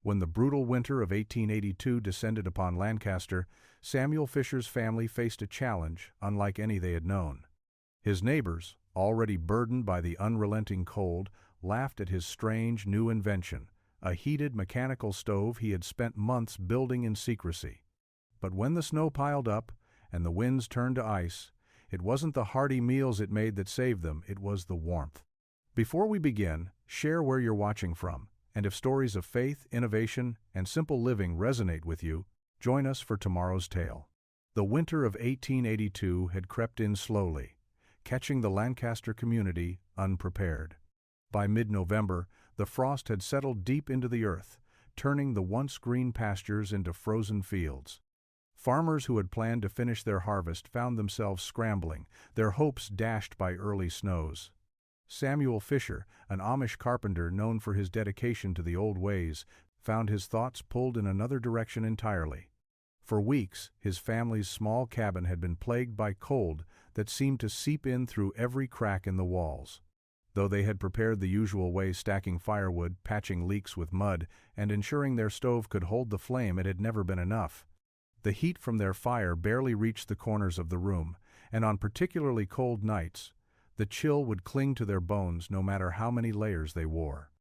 When the brutal winter of 1882 descended upon Lancaster, Samuel Fisher's family faced a challenge unlike any they had known. His neighbors, already burdened by the unrelenting cold, laughed at his strange new invention, a heated mechanical stove he had spent months building in secrecy. But when the snow piled up and the winds turned to ice, it wasn't the hearty meals it made that saved them, it was the warmth. Before we begin, share where you're watching from, and if stories of faith, innovation, and simple living resonate with you, join us for tomorrow's tale. The winter of 1882 had crept in slowly, catching the Lancaster community unprepared. By mid-November, the frost had settled deep into the earth, turning the once green pastures into frozen fields. Farmers who had planned to finish their harvest found themselves scrambling, their hopes dashed by early snows. Samuel Fisher, an Amish carpenter known for his dedication to the old ways, found his thoughts pulled in another direction entirely. For weeks, his family's small cabin had been plagued by cold that seemed to seep in through every crack in the walls. Though they had prepared the usual way, stacking firewood, patching leaks with mud, and ensuring their stove could hold the flame, it had never been enough. The heat from their fire barely reached the corners of the room, and on particularly cold nights, the chill would cling to their bones no matter how many layers they wore.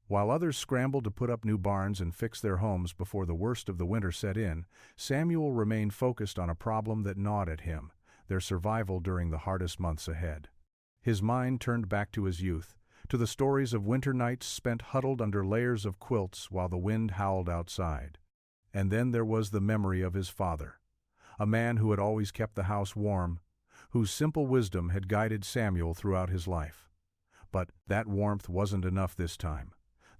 While others scrambled to put up new barns and fix their homes before the worst of the winter set in, Samuel remained focused on a problem that gnawed at him, their survival during the hardest months ahead. His mind turned back to his youth, to the stories of winter nights spent huddled under layers of quilts while the wind howled outside. And then there was the memory of his father, a man who had always kept the house warm, whose simple wisdom had guided Samuel throughout his life. But that warmth wasn't enough this time.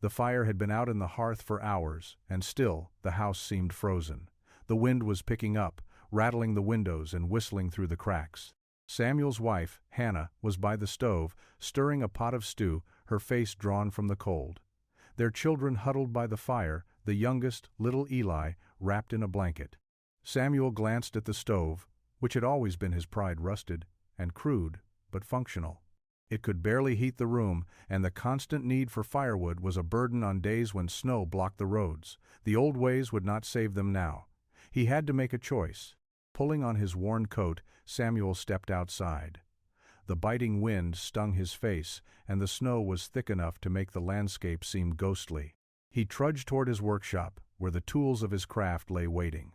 The fire had been out in the hearth for hours, and still the house seemed frozen. The wind was picking up, rattling the windows and whistling through the cracks. Samuel's wife, Hannah, was by the stove, stirring a pot of stew, her face drawn from the cold. Their children huddled by the fire, the youngest, little Eli, wrapped in a blanket. Samuel glanced at the stove, which had always been his pride, rusted and crude, but functional. It could barely heat the room, and the constant need for firewood was a burden on days when snow blocked the roads. The old ways would not save them now. He had to make a choice. Pulling on his worn coat, Samuel stepped outside. The biting wind stung his face, and the snow was thick enough to make the landscape seem ghostly. He trudged toward his workshop, where the tools of his craft lay waiting.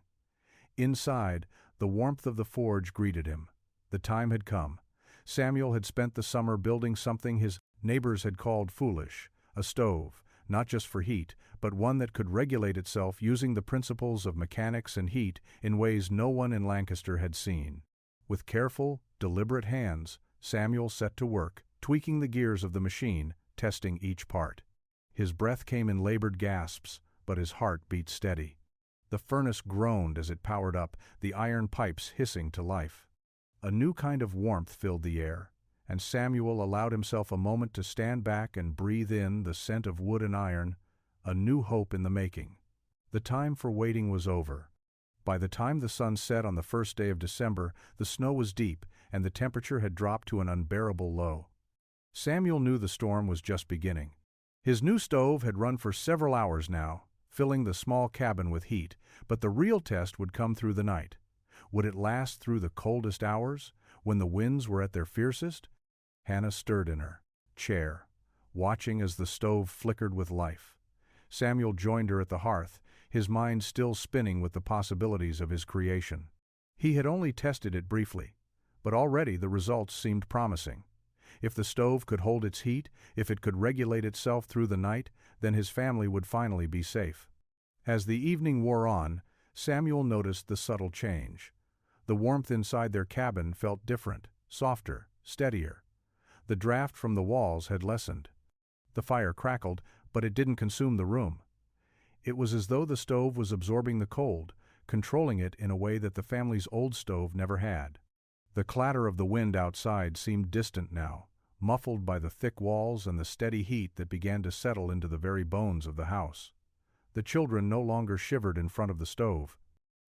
Inside, the warmth of the forge greeted him. The time had come. Samuel had spent the summer building something his neighbors had called foolish, a stove, not just for heat, but one that could regulate itself using the principles of mechanics and heat in ways no one in Lancaster had seen. With careful, deliberate hands, Samuel set to work, tweaking the gears of the machine, testing each part. His breath came in labored gasps, but his heart beat steady. The furnace groaned as it powered up, the iron pipes hissing to life. A new kind of warmth filled the air, and Samuel allowed himself a moment to stand back and breathe in the scent of wood and iron, a new hope in the making. The time for waiting was over. By the time the sun set on the first day of December, the snow was deep, and the temperature had dropped to an unbearable low. Samuel knew the storm was just beginning. His new stove had run for several hours now, filling the small cabin with heat, but the real test would come through the night. Would it last through the coldest hours, when the winds were at their fiercest? Hannah stirred in her chair, watching as the stove flickered with life. Samuel joined her at the hearth, his mind still spinning with the possibilities of his creation. He had only tested it briefly, but already the results seemed promising. If the stove could hold its heat, if it could regulate itself through the night, then his family would finally be safe. As the evening wore on, Samuel noticed the subtle change. The warmth inside their cabin felt different, softer, steadier. The draft from the walls had lessened. The fire crackled, but it didn't consume the room. It was as though the stove was absorbing the cold, controlling it in a way that the family's old stove never had. The clatter of the wind outside seemed distant now, muffled by the thick walls and the steady heat that began to settle into the very bones of the house. The children no longer shivered in front of the stove.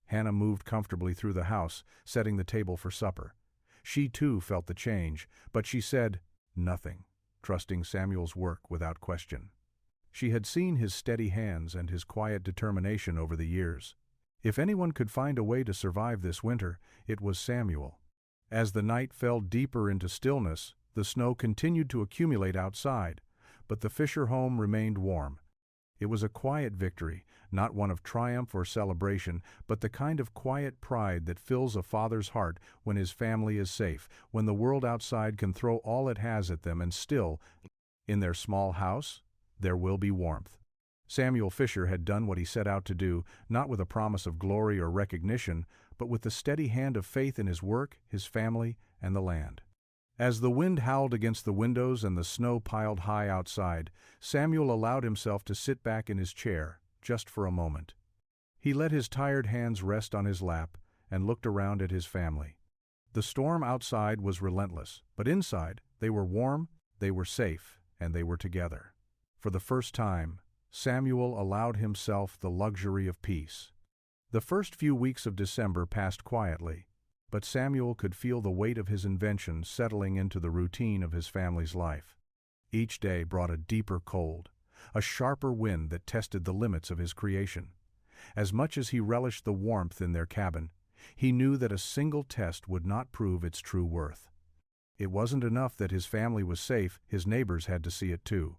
Hannah moved comfortably through the house, setting the table for supper. She too felt the change, but she said nothing, trusting Samuel's work without question. She had seen his steady hands and his quiet determination over the years. If anyone could find a way to survive this winter, it was Samuel. As the night fell deeper into stillness, the snow continued to accumulate outside, but the Fisher home remained warm. It was a quiet victory, not one of triumph or celebration, but the kind of quiet pride that fills a father's heart when his family is safe, when the world outside can throw all it has at them and still, in their small house, there will be warmth. Samuel Fisher had done what he set out to do, not with a promise of glory or recognition, but with the steady hand of faith in his work, his family, and the land. As the wind howled against the windows and the snow piled high outside, Samuel allowed himself to sit back in his chair, just for a moment. He let his tired hands rest on his lap and looked around at his family. The storm outside was relentless, but inside, they were warm, they were safe, and they were together. For the first time, Samuel allowed himself the luxury of peace. The first few weeks of December passed quietly, but Samuel could feel the weight of his invention settling into the routine of his family's life. Each day brought a deeper cold, a sharper wind that tested the limits of his creation. As much as he relished the warmth in their cabin, he knew that a single test would not prove its true worth. It wasn't enough that his family was safe, his neighbors had to see it too.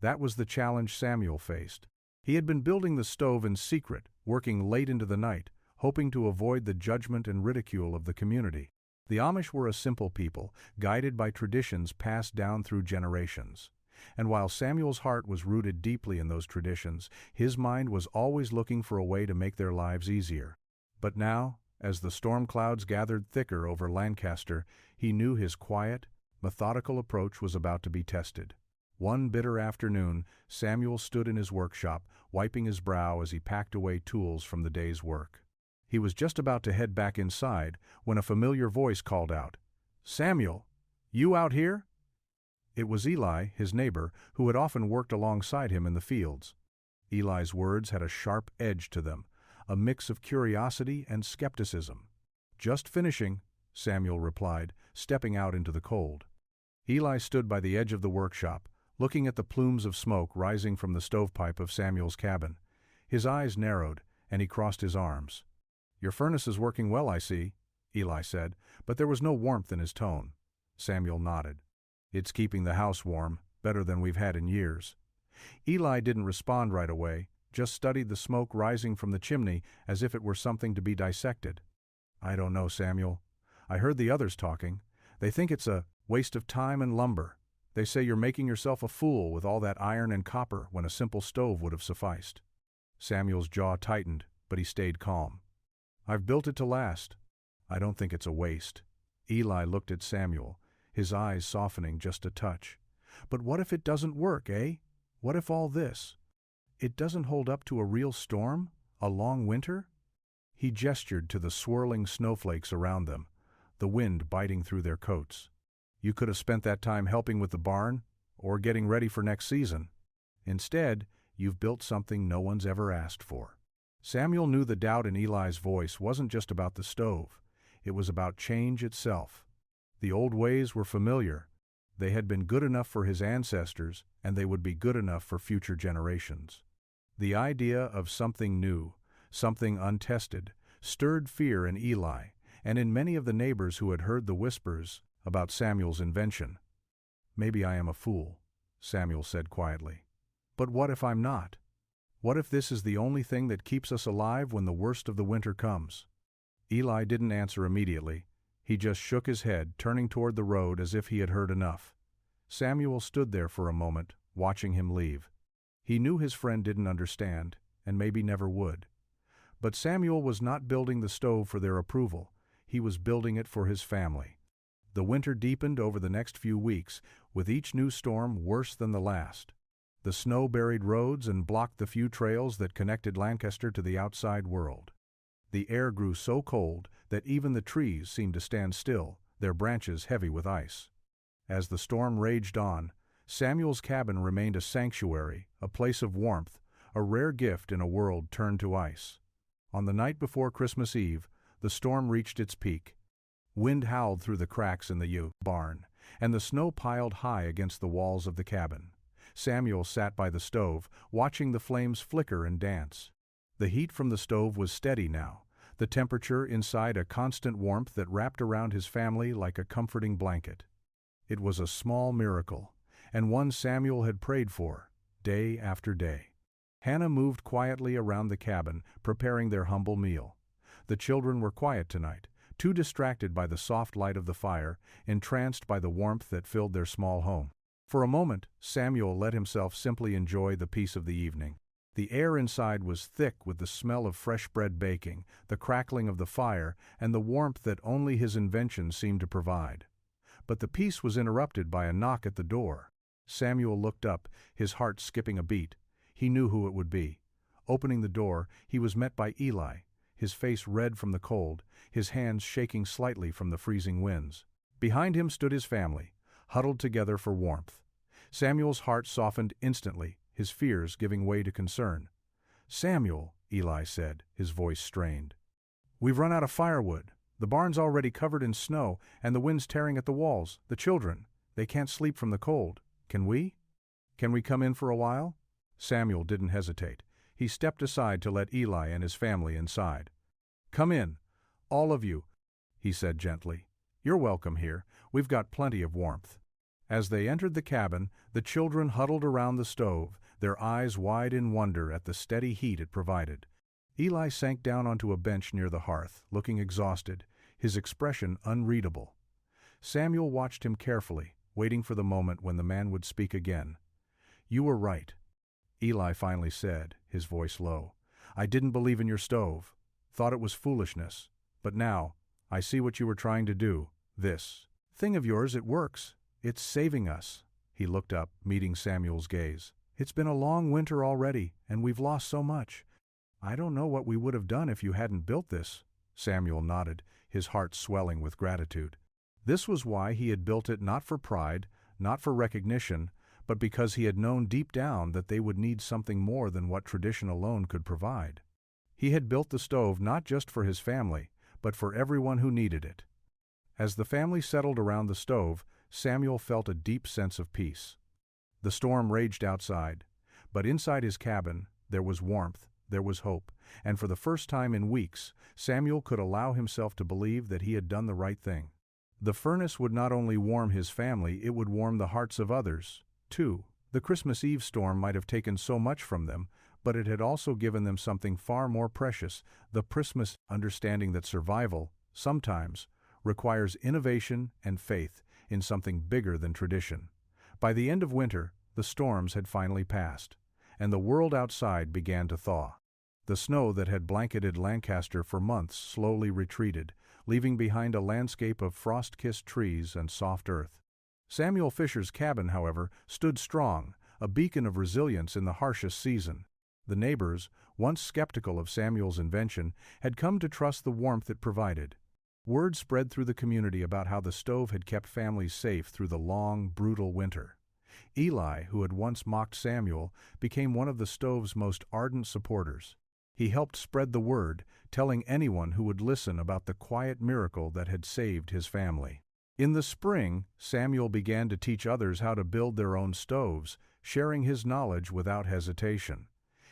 That was the challenge Samuel faced. He had been building the stove in secret, working late into the night, hoping to avoid the judgment and ridicule of the community. The Amish were a simple people, guided by traditions passed down through generations. And while Samuel's heart was rooted deeply in those traditions, his mind was always looking for a way to make their lives easier. But now, as the storm clouds gathered thicker over Lancaster, he knew his quiet, methodical approach was about to be tested. One bitter afternoon, Samuel stood in his workshop, wiping his brow as he packed away tools from the day's work. He was just about to head back inside when a familiar voice called out, "Samuel, you out here?" It was Eli, his neighbor, who had often worked alongside him in the fields. Eli's words had a sharp edge to them, a mix of curiosity and skepticism. "Just finishing," Samuel replied, stepping out into the cold. Eli stood by the edge of the workshop, looking at the plumes of smoke rising from the stovepipe of Samuel's cabin. His eyes narrowed, and he crossed his arms. "Your furnace is working well, I see," Eli said, but there was no warmth in his tone. Samuel nodded. "It's keeping the house warm, better than we've had in years." Eli didn't respond right away, just studied the smoke rising from the chimney as if it were something to be dissected. "I don't know, Samuel. I heard the others talking. They think it's a waste of time and lumber. They say you're making yourself a fool with all that iron and copper when a simple stove would have sufficed." Samuel's jaw tightened, but he stayed calm. "I've built it to last. I don't think it's a waste." Eli looked at Samuel, his eyes softening just a touch. "But what if it doesn't work, eh? What if all this? It doesn't hold up to a real storm? A long winter?" He gestured to the swirling snowflakes around them, the wind biting through their coats. "You could have spent that time helping with the barn, or getting ready for next season. Instead, you've built something no one's ever asked for." Samuel knew the doubt in Eli's voice wasn't just about the stove. It was about change itself. The old ways were familiar. They had been good enough for his ancestors, and they would be good enough for future generations. The idea of something new, something untested, stirred fear in Eli, and in many of the neighbors who had heard the whispers about Samuel's invention. "Maybe I am a fool," Samuel said quietly. "But what if I'm not? What if this is the only thing that keeps us alive when the worst of the winter comes?" Eli didn't answer immediately. He just shook his head, turning toward the road as if he had heard enough. Samuel stood there for a moment, watching him leave. He knew his friend didn't understand, and maybe never would. But Samuel was not building the stove for their approval. He was building it for his family. The winter deepened over the next few weeks, with each new storm worse than the last. The snow buried roads and blocked the few trails that connected Lancaster to the outside world. The air grew so cold that even the trees seemed to stand still, their branches heavy with ice. As the storm raged on, Samuel's cabin remained a sanctuary, a place of warmth, a rare gift in a world turned to ice. On the night before Christmas Eve, the storm reached its peak. Wind howled through the cracks in the barn, and the snow piled high against the walls of the cabin. Samuel sat by the stove, watching the flames flicker and dance. The heat from the stove was steady now, the temperature inside a constant warmth that wrapped around his family like a comforting blanket. It was a small miracle, and one Samuel had prayed for, day after day. Hannah moved quietly around the cabin, preparing their humble meal. The children were quiet tonight, too distracted by the soft light of the fire, entranced by the warmth that filled their small home. For a moment, Samuel let himself simply enjoy the peace of the evening. The air inside was thick with the smell of fresh bread baking, the crackling of the fire, and the warmth that only his invention seemed to provide. But the peace was interrupted by a knock at the door. Samuel looked up, his heart skipping a beat. He knew who it would be. Opening the door, he was met by Eli, his face red from the cold, his hands shaking slightly from the freezing winds. Behind him stood his family, huddled together for warmth. Samuel's heart softened instantly, his fears giving way to concern. "Samuel," Eli said, his voice strained. "We've run out of firewood. The barn's already covered in snow, and the wind's tearing at the walls. The children, they can't sleep from the cold. Can we come in for a while?" Samuel didn't hesitate. He stepped aside to let Eli and his family inside. "Come in, all of you," he said gently. "You're welcome here. We've got plenty of warmth." As they entered the cabin, the children huddled around the stove, their eyes wide in wonder at the steady heat it provided. Eli sank down onto a bench near the hearth, looking exhausted, his expression unreadable. Samuel watched him carefully, waiting for the moment when the man would speak again. "You were right," Eli finally said, his voice low. "I didn't believe in your stove. Thought it was foolishness. But now, I see what you were trying to do. This thing of yours, it works. It's saving us." He looked up, meeting Samuel's gaze. "It's been a long winter already, and we've lost so much. I don't know what we would have done if you hadn't built this." Samuel nodded, his heart swelling with gratitude. This was why he had built it, not for pride, not for recognition, but because he had known deep down that they would need something more than what tradition alone could provide. He had built the stove not just for his family, but for everyone who needed it. As the family settled around the stove, Samuel felt a deep sense of peace. The storm raged outside, but inside his cabin, there was warmth, there was hope, and for the first time in weeks, Samuel could allow himself to believe that he had done the right thing. The furnace would not only warm his family, it would warm the hearts of others, too. The Christmas Eve storm might have taken so much from them, but it had also given them something far more precious, the Christmas understanding that survival, sometimes, requires innovation and faith in something bigger than tradition. By the end of winter, the storms had finally passed, and the world outside began to thaw. The snow that had blanketed Lancaster for months slowly retreated, leaving behind a landscape of frost-kissed trees and soft earth. Samuel Fisher's cabin, however, stood strong, a beacon of resilience in the harshest season. The neighbors, once skeptical of Samuel's invention, had come to trust the warmth it provided. Word spread through the community about how the stove had kept families safe through the long, brutal winter. Eli, who had once mocked Samuel, became one of the stove's most ardent supporters. He helped spread the word, telling anyone who would listen about the quiet miracle that had saved his family. In the spring, Samuel began to teach others how to build their own stoves, sharing his knowledge without hesitation.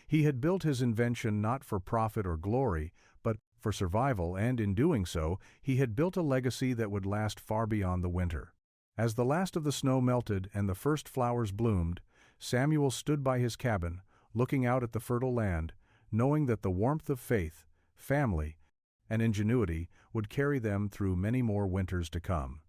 He had built his invention not for profit or glory, but for survival, and in doing so, he had built a legacy that would last far beyond the winter. As the last of the snow melted and the first flowers bloomed, Samuel stood by his cabin, looking out at the fertile land, knowing that the warmth of faith, family, and ingenuity would carry them through many more winters to come.